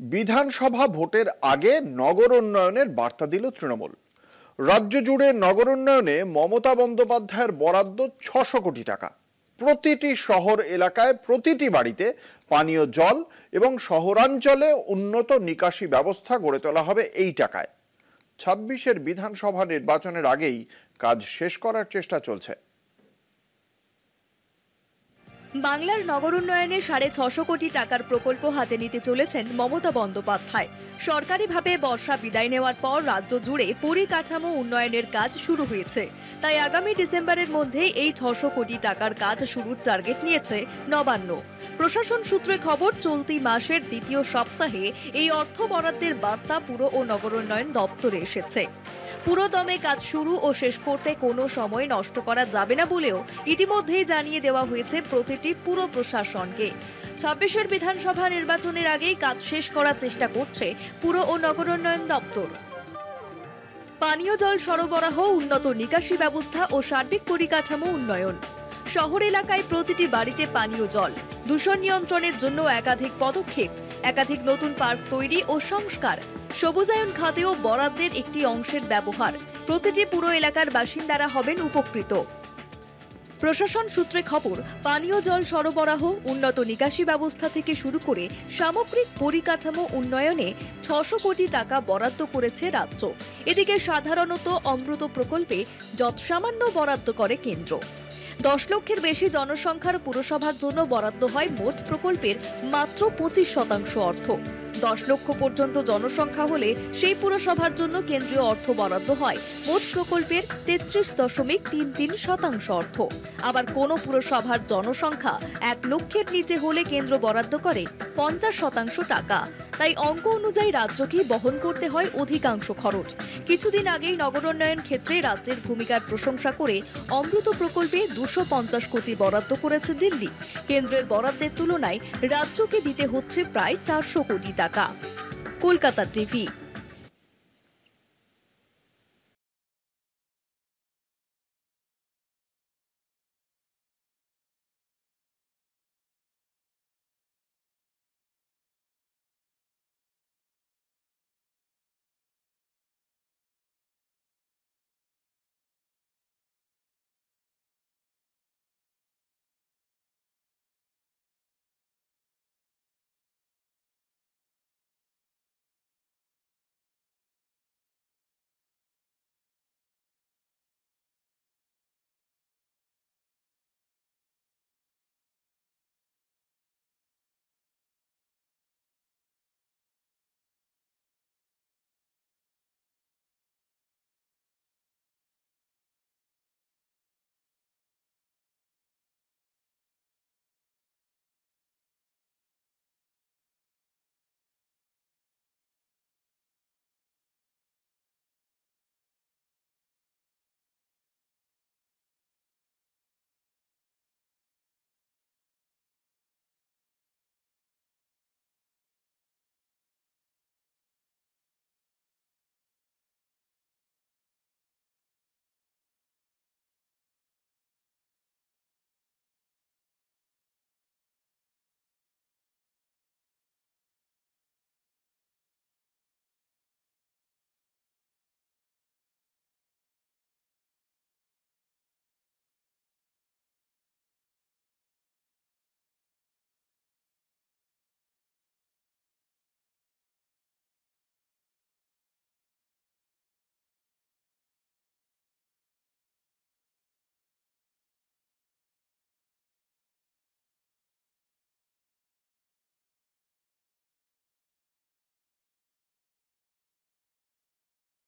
বিধানসভা ভোটের আগে নগর উন্নয়নের বার্তা দিল তৃণমূল। রাজ্য জুড়ে নগর উন্নয়নে মমতা বন্দ্যোপাধ্যায়ের বরাদ্দ ৬০০ কোটি টাকা। প্রতিটি শহর এলাকায় প্রতিটি বাড়িতে পানীয় জল এবং শহরাঞ্চলে উন্নত নিকাশি ব্যবস্থা গড়ে তোলা হবে এই টাকায়। ২৬-এর বিধানসভা নির্বাচনের আগেই কাজ শেষ করার চেষ্টা চলছে। বাংলার নগর উন্নয়নে ৬৫০ কোটি টাকার প্রকল্প হাতে নিতে চলেছেন মমতা বন্দ্যোপাধ্যায়। সরকারিভাবে বর্ষা বিদায় নেওয়ার পর রাজ্য জুড়ে পরিকাঠামো উন্নয়নের কাজ শুরু হয়েছে। তাই আগামী ডিসেম্বরের মধ্যে এই ৬০০ কোটি টাকার কাজ শুরুর টার্গেট নিয়েছে নবান্ন। প্রশাসন সূত্রে খবর, চলতি মাসের দ্বিতীয় সপ্তাহে এই অর্থ বরাদ্দের বার্তা পুর ও নগর উন্নয়ন দপ্তরে এসেছে। পুরোদমে কাজ শুরু ও শেষ করতে কোনো সময় নষ্ট করা যাবে না বলেও ইতিমধ্যেই জানিয়ে দেওয়া হয়েছে প্রতিটি পুর প্রশাসনকে। ২৬-এর বিধানসভা নির্বাচনের আগেই কাজ শেষ করার চেষ্টা করছে পুর ও নগর উন্নয়ন দপ্তর। পানীয় জল সরবরাহ, উন্নত নিকাশি ব্যবস্থা ও সার্বিক পরিকাঠামো উন্নয়ন। শহর এলাকায় প্রতিটি বাড়িতে পানীয় জল, দূষণ নিয়ন্ত্রণের জন্য একাধিক পদক্ষেপ, একাধিক নতুন পার্ক তৈরি ও সংস্কার, সবুজায়ন খাতেও বরাদ্দের একটি অংশের ব্যবহার। প্রতিটি পুরো এলাকার বাসিন্দারা হবেন উপকৃত। প্রশাসন সূত্রে খবর, পানীয় জল সরবরাহ, উন্নত নিকাশি ব্যবস্থা থেকে শুরু করে সামগ্রিক পরিকাঠামো উন্নয়নে ৬০০ কোটি টাকা বরাদ্দ করেছে রাজ্য। এদিকে সাধারণত অমৃত প্রকল্পে যৎসামান্য বরাদ্দ করে কেন্দ্র। ১০ লক্ষের বেশি জনসংখ্যার পুরসভার জন্য বরাদ্দ হয় মোট প্রকল্পের মাত্র ২৫% অর্থ। ১০ লক্ষ পর্যন্ত জনসংখ্যা হলে সেই পুরসভার জন্য কেন্দ্রীয় অর্থ বরাদ্দ হয় মোট প্রকল্পের ৩৩.৩৩% অর্থ। আবার কোনো পুরসভার জনসংখ্যা ১ লক্ষের নিচে হলে কেন্দ্র বরাদ্দ করে ৫০% টাকা। তাই অঙ্ক অনুযায়ী রাজ্যকেই বহন করতে হয় অধিকাংশ খরচ। কিছুদিন আগেই নগর উন্নয়ন ক্ষেত্রে রাজ্যের ভূমিকার প্রশংসা করে অমৃত প্রকল্পে ২৫০ কোটি বরাদ্দ করেছে দিল্লি। কেন্দ্রের বরাদ্দের তুলনায় রাজ্যকে দিতে হচ্ছে প্রায় ৪০০ কোটি টাকা। কলকাতা টিভি।